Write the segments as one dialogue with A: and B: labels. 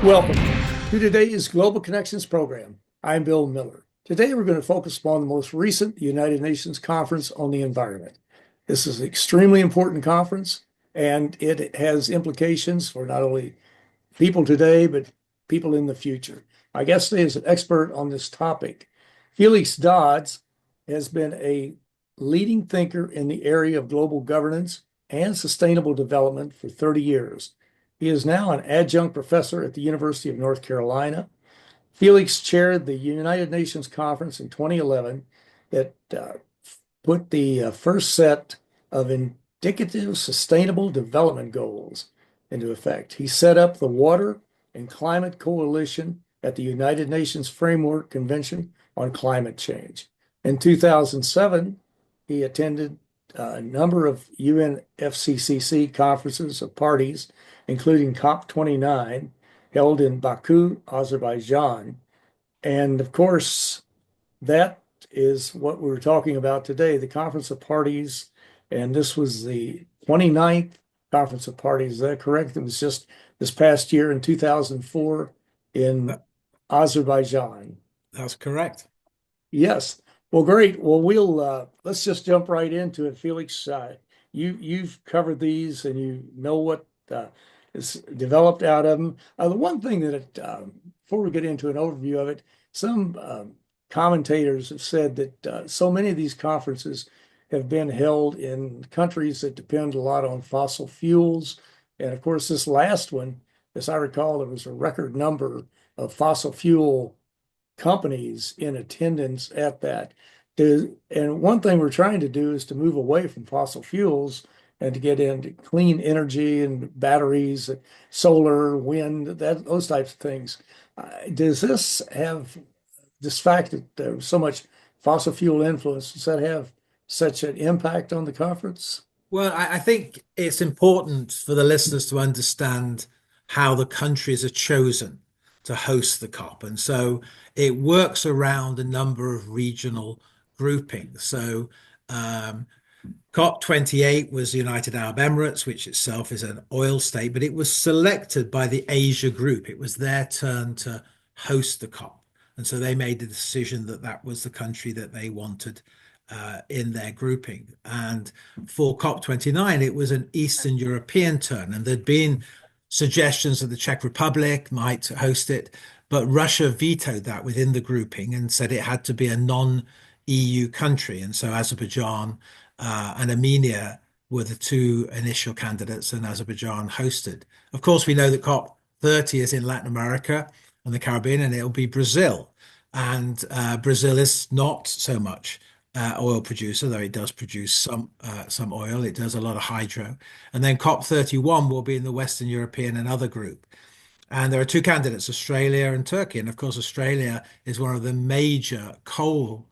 A: Welcome to today's Global Connections program. I'm Bill Miller. Today we're going to focus upon the most recent United Nations Conference on the Environment. This is an extremely important conference, and it has implications for not only people today, but people in the future. My guest today is an expert on this topic. Felix Dodds has been a leading thinker in the area of global governance and sustainable development for 30 years. He is now an adjunct professor at the University of North Carolina. Felix chaired the United Nations Conference in 2011 that put the first set of indicative sustainable development goals into effect. He set up the Water and Climate Coalition at the United Nations Framework Convention on Climate Change. In 2007, he attended a number of UNFCCC conferences of parties, including COP29, held in Baku, Azerbaijan. And of course, that is what we're talking about today, the Conference of Parties. And this was the 29th Conference of Parties. Is that correct? It was just this past year in 2004 in Azerbaijan.
B: That's correct.
A: Yes. Well, great. Well, let's just jump right into it, Felix. You've covered these, and you know what is developed out of them. The one thing before we get into an overview of it, some commentators have said that so many of these conferences have been held in countries that depend a lot on fossil fuels, and of course, this last one, as I recall, there was a record number of fossil fuel companies in attendance at that. And one thing we're trying to do is to move away from fossil fuels and to get into clean energy and batteries, solar, wind, those types of things. Does this have this fact that there's so much fossil fuel influence, does that have such an impact on the conference?
B: Well, I think it's important for the listeners to understand how the countries are chosen to host the COP. And so it works around a number of regional groupings. So COP28 was the United Arab Emirates, which itself is an oil state, but it was selected by the Asia group. It was their turn to host the COP. And so they made the decision that that was the country that they wanted in their grouping. And for COP29, it was an Eastern European turn. And there'd been suggestions that the Czech Republic might host it, but Russia vetoed that within the grouping and said it had to be a non-EU country. And so Azerbaijan and Armenia were the two initial candidates, and Azerbaijan hosted. Of course, we know that COP30 is in Latin America and the Caribbean, and it'll be Brazil. And Brazil is not so much oil producer, though it does produce some oil. It does a lot of hydro. And then COP31 will be in the Western European and other group. And there are two candidates, Australia and Turkey. And of course, Australia is one of the major coal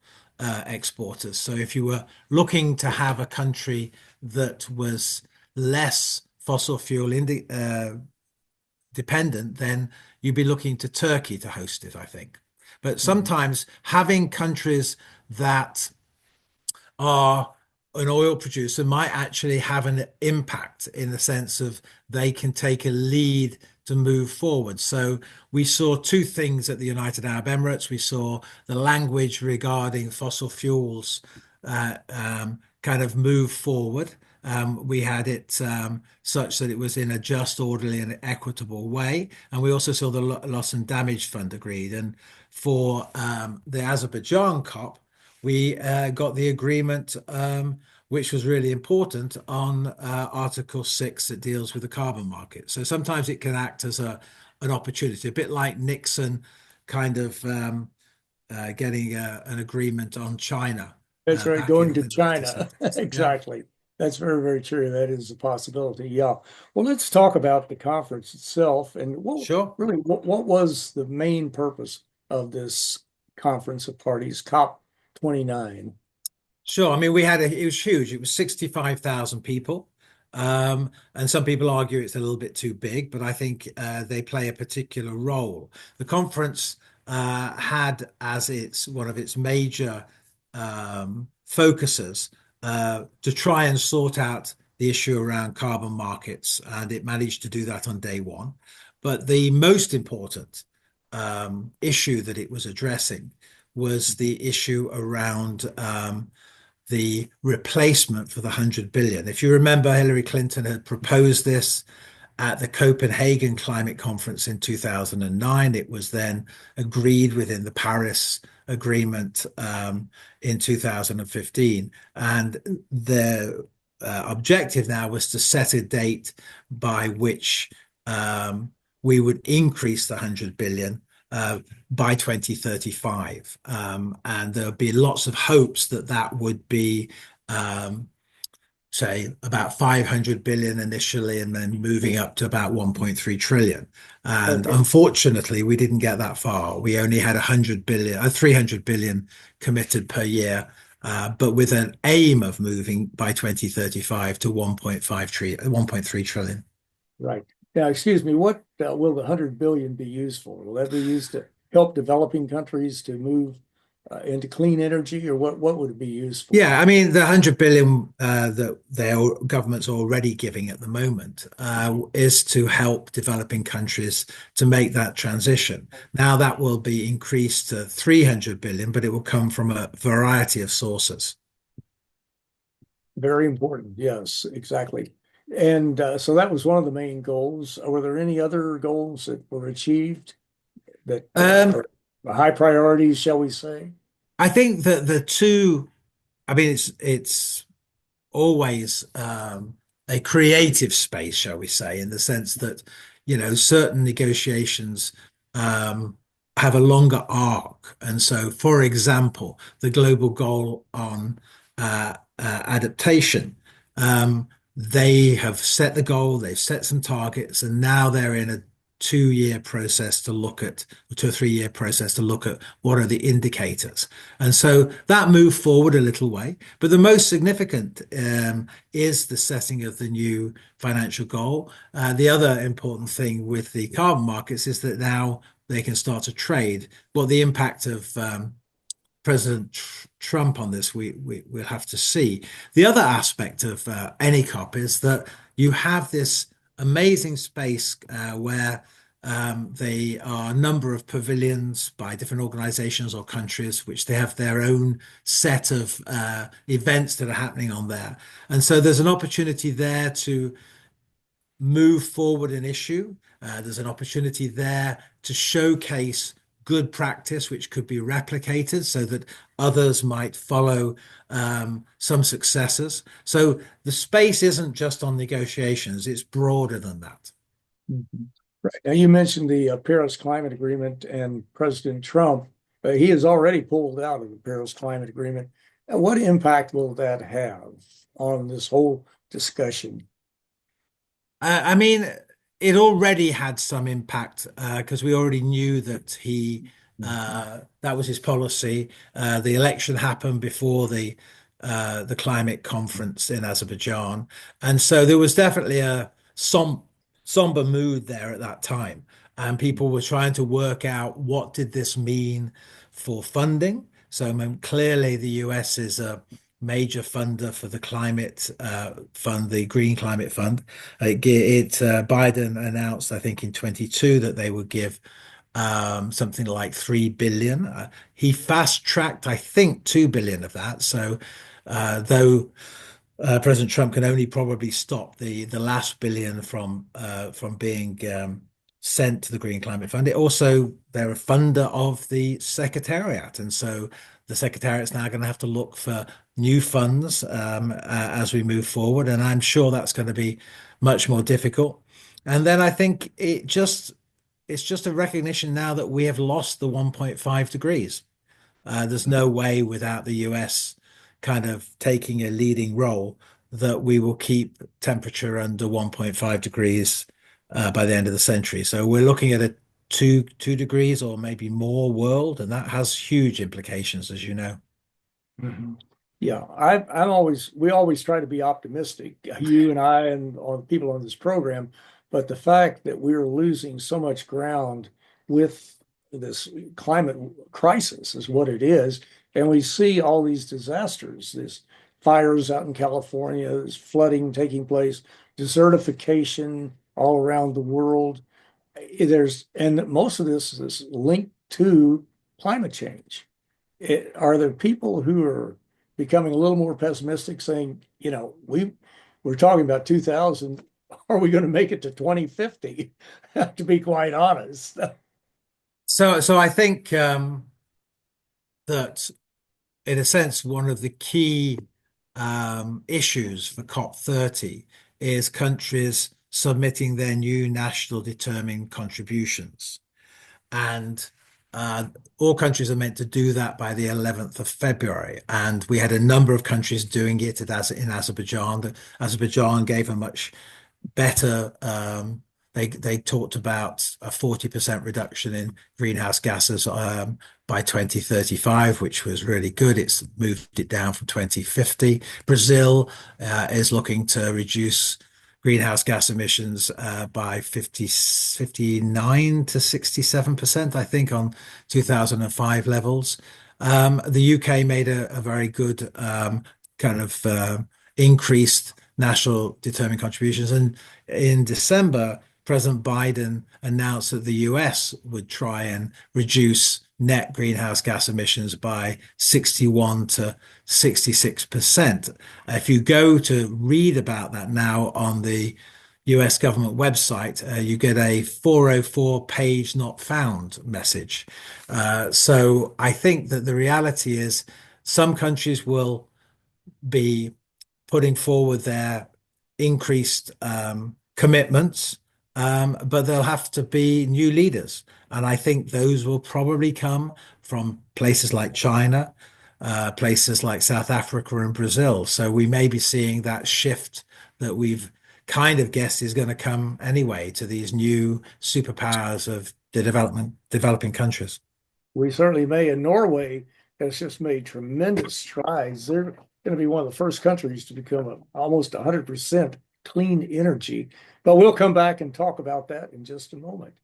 B: exporters. So if you were looking to have a country that was less fossil fuel dependent, then you'd be looking to Turkey to host it, I think. But sometimes having countries that are an oil producer might actually have an impact in the sense of they can take a lead to move forward. So we saw two things at the United Arab Emirates. We saw the language regarding fossil fuels kind of move forward. We had it such that it was in a just, orderly, and equitable way. And we also saw the loss and damage fund agreed. And for the Azerbaijan COP, we got the agreement, which was really important, on Article 6 that deals with the carbon market. So sometimes it can act as an opportunity, a bit like Nixon kind of getting an agreement on China.
A: That's right, going to China. Exactly. That's very, very true. That is a possibility. Yeah. Well, let's talk about the conference itself. And
B: Sure.
A: What was the main purpose of this conference of parties, COP29?
B: Sure. I mean, it was huge. It was 65,000 people. And some people argue it's a little bit too big, but I think they play a particular role. The conference had as one of its major focuses to try and sort out the issue around carbon markets, and it managed to do that on day one. But the most important issue that it was addressing was the issue around the replacement for the 100 billion. If you remember, Hillary Clinton had proposed this at the Copenhagen Climate Conference in 2009. It was then agreed within the Paris Agreement in 2015. And the objective now was to set a date by which we would increase the 100 billion by 2035. And there would be lots of hopes that that would be say about 500 billion initially and then moving up to about 1.3 trillion. And
A: Okay.
B: unfortunately, we didn't get that far. We only had 100 billion, 300 billion committed per year, but with an aim of moving by 2035 to 1.3 trillion.
A: Right. Now, excuse me, what will the 100 billion be used for? Will that be used to help developing countries to move into clean energy, or what would it be used for?
B: Yeah, I mean, the 100 billion that their government's already giving at the moment is to help developing countries to make that transition. Now that will be increased to 300 billion, but it will come from a variety of sources.
A: Very important. Yes, exactly. And so that was one of the main goals. Were there any other goals that were achieved that
B: Um,
A: are high priorities, shall we say?
B: I think that the two, I mean, it's always a creative space, shall we say, in the sense that, certain negotiations have a longer arc. And so, for example, the global goal on adaptation, they have set the goal, they've set some targets, and now they're in a 2 year process to look at, or 2 or 3 year process to look at what are the indicators. And so that moved forward a little way. But the most significant is the setting of the new financial goal. The other important thing with the carbon markets is that now they can start to trade. Well, the impact of President Trump on this, we'll have to see. The other aspect of any COP is that you have this amazing space where there are a number of pavilions by different organizations or countries, which they have their own set of events that are happening on there. And so there's an opportunity there to move forward an issue. There's an opportunity there to showcase good practice, which could be replicated so that others might follow some successes. So the space isn't just on negotiations, it's broader than that.
A: Mhm. Right. Now, you mentioned the Paris Climate Agreement and President Trump. He has already pulled out of the Paris Climate Agreement. What impact will that have on this whole discussion?
B: I mean, it already had some impact because we already knew that that was his policy. The election happened before the climate conference in Azerbaijan, and so there was definitely a somber mood there at that time, and people were trying to work out what did this mean for funding. So, I mean, clearly the US is a major funder for the climate fund, the Green Climate Fund. Biden announced, I think, in 22 that they would give something like 3 billion. He fast tracked, I think, 2 billion of that. So, though President Trump can only probably stop the last billion from being sent to the Green Climate Fund. They're a funder of the Secretariat, and so the Secretariat's now going to have to look for new funds as we move forward, and I'm sure that's going to be much more difficult. And then I think it's just a recognition now that we have lost the 1.5 degrees. There's no way without the US kind of taking a leading role that we will keep temperature under 1.5 degrees by the end of the century. So we're looking at a two degrees or maybe more world, and that has huge implications, as you know.
A: Mhm. Yeah, we always try to be optimistic, you and I and on people on this program, but the fact that we're losing so much ground with this climate crisis is what it is. And we see all these disasters, this fires out in California, this flooding taking place, desertification all around the world. and most of this is linked to climate change. Are there people who are becoming a little more pessimistic, saying, we're talking about 2000, are we going to make it to 2050? To be quite honest.
B: So I think that, in a sense, one of the key issues for COP30 is countries submitting their new national determined contributions. And all countries are meant to do that by the 11th of February. And we had a number of countries doing it in Azerbaijan. Azerbaijan gave a much better, they talked about a 40% reduction in greenhouse gases by 2035, which was really good. It's moved it down from 2050. Brazil is looking to reduce greenhouse gas emissions by 59 to 67%, I think, on 2005 levels. The UK made a very good kind of increased national determined contributions. And in December, President Biden announced that the US would try and reduce net greenhouse gas emissions by 61 to 66%. If you go to read about that now on the US government website, you get a 404 page not found message. So I think that the reality is some countries will be putting forward their increased commitments, but there'll have to be new leaders. And I think those will probably come from places like China, places like South Africa and Brazil. So we may be seeing that shift that we've kind of guessed is going to come anyway to these new superpowers of the developing countries.
A: We certainly may. And Norway has just made tremendous strides. They're going to be one of the first countries to become almost 100% clean energy. But we'll come back and talk about that in just a moment.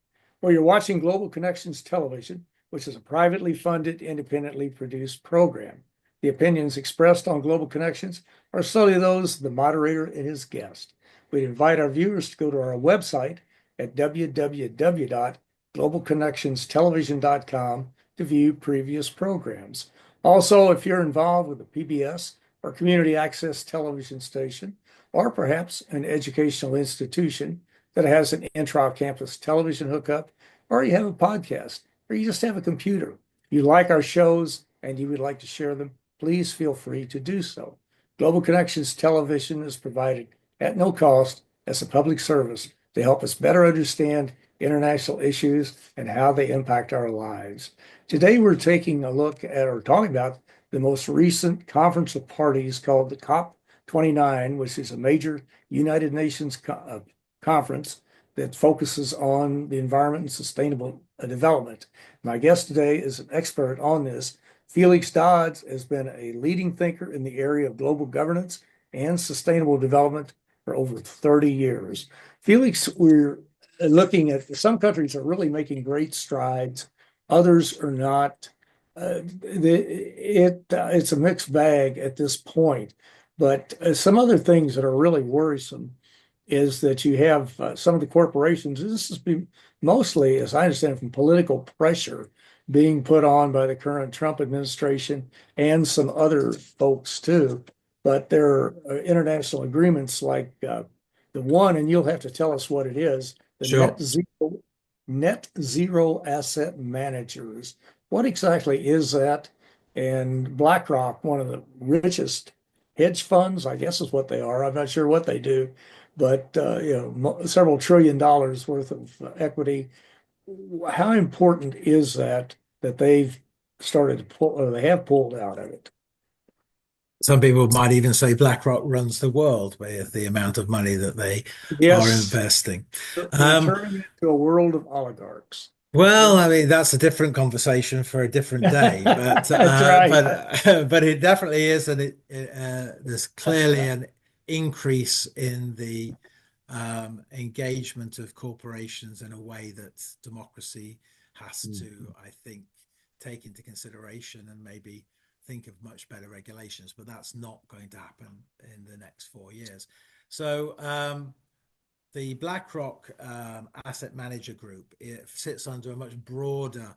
A: Well, you're watching Global Connections Television, which is a privately funded, independently produced program. The opinions expressed on Global Connections are solely those of the moderator and his guest. We invite our viewers to go to our website at www.globalconnectionstelevision.com to view previous programs. Also, if you're involved with a PBS or community access television station, or perhaps an educational institution that has an intra-campus television hookup, or you have a podcast, or you just have a computer, you like our shows and you would like to share them, please feel free to do so. Global Connections Television is provided at no cost as a public service to help us better understand international issues and how they impact our lives. Today, we're taking a look at or talking about the most recent conference of parties called the COP29, which is a major United Nations conference that focuses on the environment and sustainable development. My guest today is an expert on this. Felix Dodds has been a leading thinker in the area of global governance and sustainable development for over 30 years. Felix, we're looking at some countries are really making great strides, others are not. It's a mixed bag at this point, but some other things that are really worrisome is that you have some of the corporations. This has been mostly, as I understand, from political pressure being put on by the current Trump administration and some other folks too. But there are international agreements like the one, and you'll have to tell us what it is, the
B: Sure.
A: net zero asset managers. What exactly is that? And BlackRock, one of the richest hedge funds, I guess is what they are. I'm not sure what they do, but several trillion dollars worth of equity. How important is that they've started to pull, or they have pulled out of it?
B: Some people might even say BlackRock runs the world with the amount of money that they are
A: Yes,
B: investing.
A: they're
B: Um,
A: turning it into a world of oligarchs.
B: well, I mean, that's a different conversation for a different day, but
A: That's right.
B: but it definitely is, and there's clearly an increase in the engagement of corporations in a way that democracy has to, I think, take into consideration and maybe think of much better regulations. But that's not going to happen in the next 4 years. So the BlackRock asset manager group, it sits under a much broader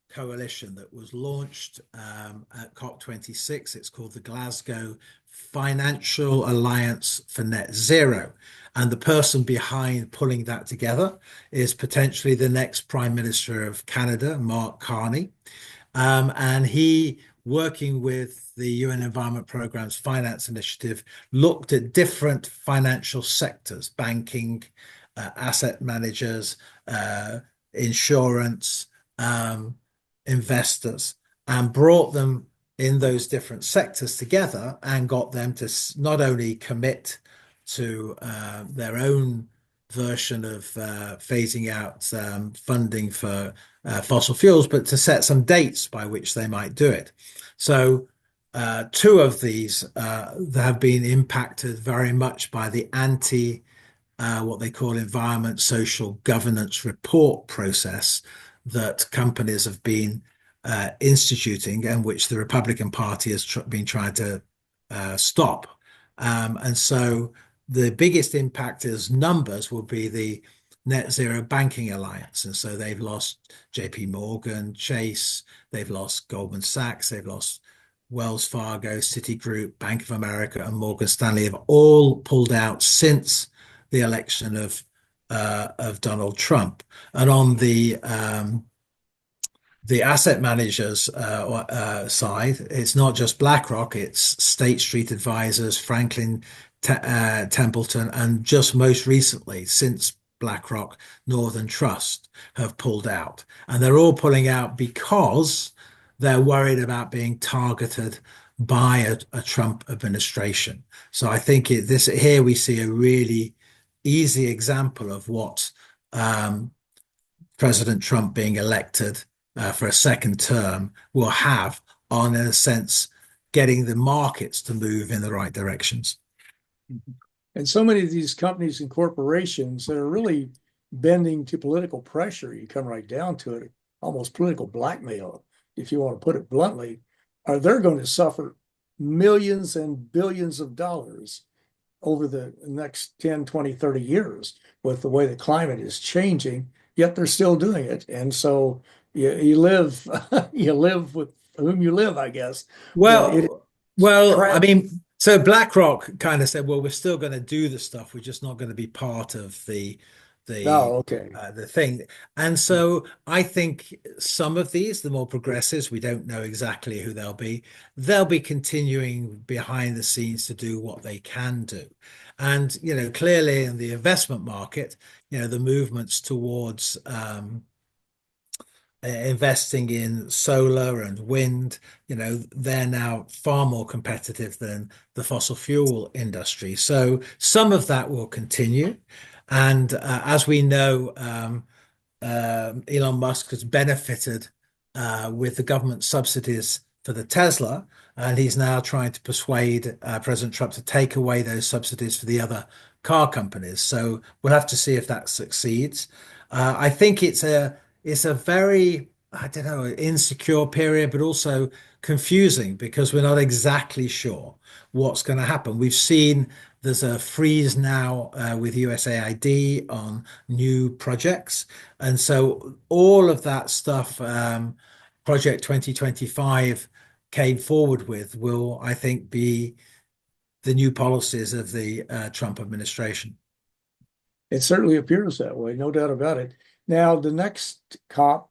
B: coalition that was launched at COP26. It's called the Glasgow Financial Alliance for Net Zero. And the person behind pulling that together is potentially the next Prime Minister of Canada, Mark Carney. And he, working with the UN Environment Programme's Finance Initiative, looked at different financial sectors, banking, asset managers, insurance, investors, and brought them in those different sectors together and got them to not only commit to their own version of phasing out funding for fossil fuels, but to set some dates by which they might do it. So two of these have been impacted very much by the what they call environment social governance report process that companies have been instituting, and which the Republican Party has been trying to stop. And so the biggest impact as numbers will be the Net Zero Banking Alliance. And so they've lost JP Morgan, Chase, they've lost Goldman Sachs, they've lost Wells Fargo, Citigroup, Bank of America, and Morgan Stanley have all pulled out since the election of Donald Trump. And on the asset managers side, it's not just BlackRock, it's State Street Advisors, Franklin Templeton, and just most recently, since BlackRock, Northern Trust have pulled out. And they're all pulling out because they're worried about being targeted by a Trump administration. So I think here we see a really easy example of what President Trump being elected for a second term will have on, in a sense, getting the markets to move in the right directions.
A: And so many of these companies and corporations that are really bending to political pressure, you come right down to it, almost political blackmail, if you want to put it bluntly, they're going to suffer millions and billions of dollars over the next 10, 20, 30 years with the way the climate is changing, yet they're still doing it. And so you live you live with whom you live, I guess.
B: I mean, so BlackRock kind of said, well, we're still going to do the stuff, we're just not going to be part of the thing. And so I think some of these, the more progressives, we don't know exactly who they'll be continuing behind the scenes to do what they can do. And clearly in the investment market, the movements towards investing in solar and wind, they're now far more competitive than the fossil fuel industry. So some of that will continue. And as we know, Elon Musk has benefited with the government subsidies for the Tesla, and he's now trying to persuade President Trump to take away those subsidies for the other car companies. So we'll have to see if that succeeds. I think it's a very, I don't know, insecure period, but also confusing because we're not exactly sure what's going to happen. We've seen there's a freeze now with USAID on new projects. And so all of that stuff, Project 2025 came forward with, will, I think, be the new policies of the Trump administration.
A: It certainly appears that way, no doubt about it. Now, the next COP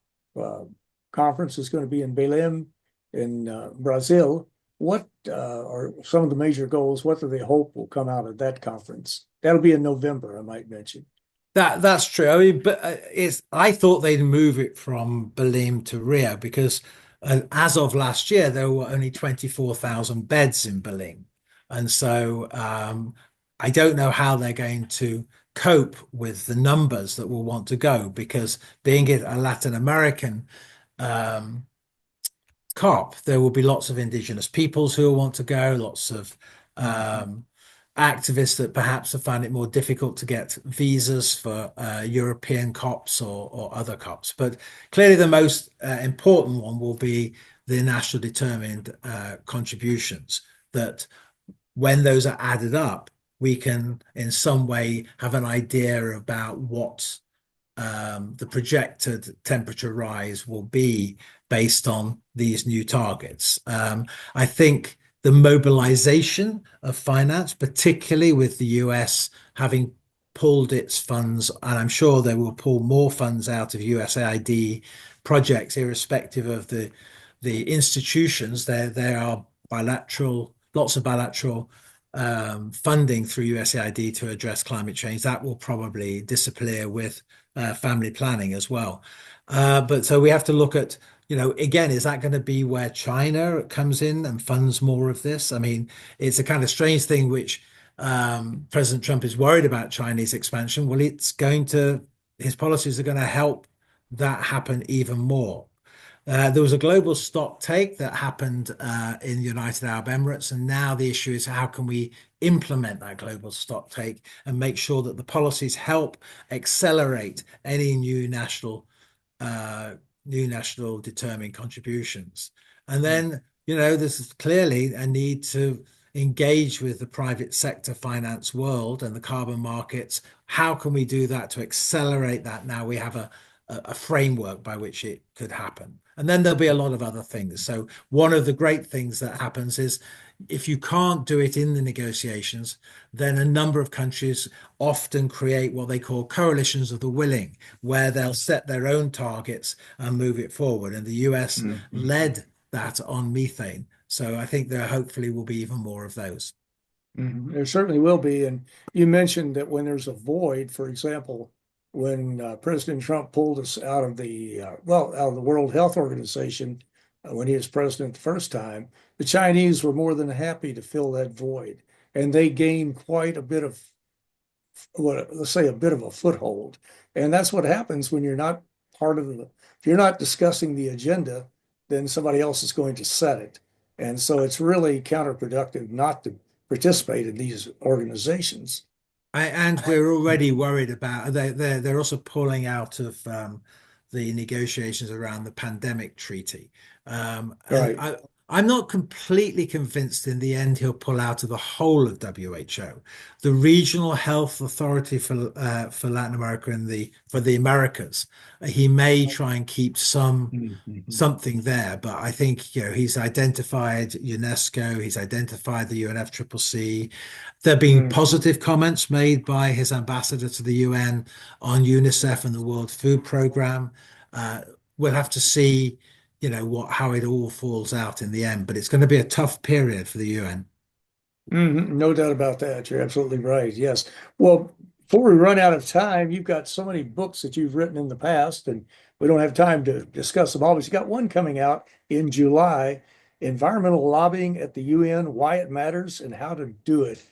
A: conference is going to be in Belém in Brazil. What are some of the major goals? What do they hope will come out of that conference? That'll be in November, I might mention.
B: That's true. I mean, but I thought they'd move it from Belém to Rio because as of last year, there were only 24,000 beds in Belém. And so I don't know how they're going to cope with the numbers that will want to go, because being it a Latin American COP, there will be lots of indigenous peoples who will want to go, lots of activists that perhaps have found it more difficult to get visas for European COPs or other COPs. But clearly the most important one will be the national determined contributions, that when those are added up, we can in some way have an idea about what the projected temperature rise will be based on these new targets. I think the mobilization of finance, particularly with the US having pulled its funds, and I'm sure they will pull more funds out of USAID projects, irrespective of the institutions. There are lots of bilateral funding through USAID to address climate change. That will probably disappear with family planning as well. But so we have to look at, again, is that going to be where China comes in and funds more of this? I mean, it's a kind of strange thing which President Trump is worried about Chinese expansion. Well, his policies are going to help that happen even more. There was a global stock take that happened in the United Arab Emirates, and now the issue is how can we implement that global stock take and make sure that the policies help accelerate any new national determined contributions. And then, there's clearly a need to engage with the private sector finance world and the carbon markets. How can we do that to accelerate that? Now we have a framework by which it could happen. And then there'll be a lot of other things. So one of the great things that happens is if you can't do it in the negotiations, then a number of countries often create what they call coalitions of the willing, where they'll set their own targets and move it forward. And the US led that on methane. So I think there hopefully will be even more of those.
A: There certainly will be. And you mentioned that when there's a void, for example, when President Trump pulled us out of out of the World Health Organization when he was president the first time, the Chinese were more than happy to fill that void, and they gained quite a bit of let's say a bit of a foothold. And that's what happens when you're not if you're not discussing the agenda, then somebody else is going to set it. And so it's really counterproductive not to participate in these organizations.
B: And we're already worried about they're also pulling out of the negotiations around the pandemic treaty. And
A: Right.
B: I'm not completely convinced in the end he'll pull out of the whole of WHO. The Regional Health Authority for Latin America and for the Americas, he may try and keep something there, but I think he's identified UNESCO, he's identified the UNFCCC. There have been positive comments made by his ambassador to the UN on UNICEF and the World Food Programme. We'll have to see, how it all falls out in the end, but it's going to be a tough period for the UN.
A: No doubt about that. You're absolutely right. Yes. Well, before we run out of time, you've got so many books that you've written in the past, and we don't have time to discuss them all, but you got one coming out in July, Environmental Lobbying at the UN, Why It Matters and How to Do It.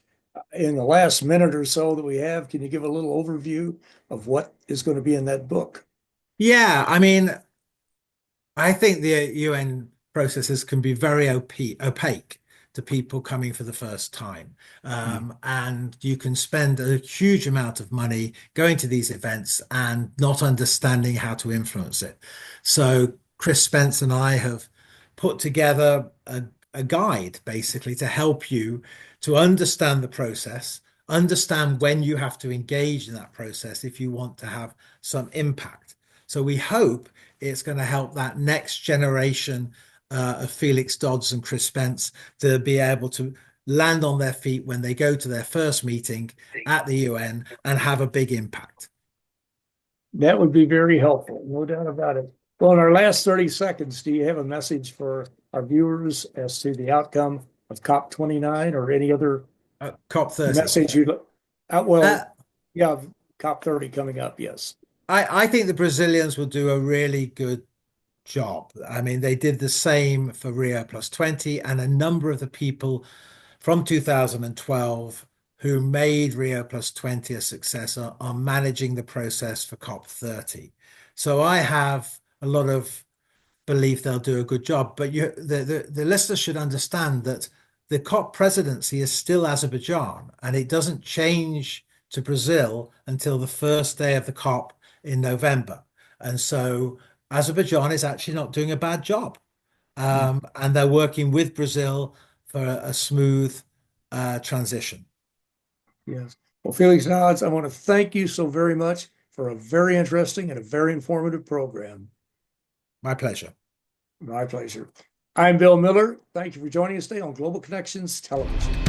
A: In the last minute or so that we have, can you give a little overview of what is going to be in that book?
B: Yeah, I mean, I think the UN processes can be very opaque to people coming for the first time. And you can spend a huge amount of money going to these events and not understanding how to influence it. So Chris Spence and I have put together a guide basically to help you to understand the process, understand when you have to engage in that process if you want to have some impact. So we hope it's going to help that next generation of Felix Dodds and Chris Spence to be able to land on their feet when they go to their first meeting at the UN and have a big impact.
A: That would be very helpful, no doubt about it. Well, in our last 30 seconds, do you have a message for our viewers as to the outcome of COP29 or any other
B: COP30.
A: message yeah, COP30 coming up, yes.
B: I think the Brazilians will do a really good job. I mean, they did the same for Rio Plus 20, and a number of the people from 2012 who made Rio Plus 20 a success are managing the process for COP30. So I have a lot of belief they'll do a good job. But the listeners should understand that the COP presidency is still Azerbaijan, and it doesn't change to Brazil until the first day of the COP in November. And so Azerbaijan is actually not doing a bad job. And they're working with Brazil for a smooth transition.
A: Yes. Well, Felix Dodds, I want to thank you so very much for a very interesting and a very informative program.
B: My pleasure.
A: My pleasure. I'm Bill Miller. Thank you for joining us today on Global Connections Television.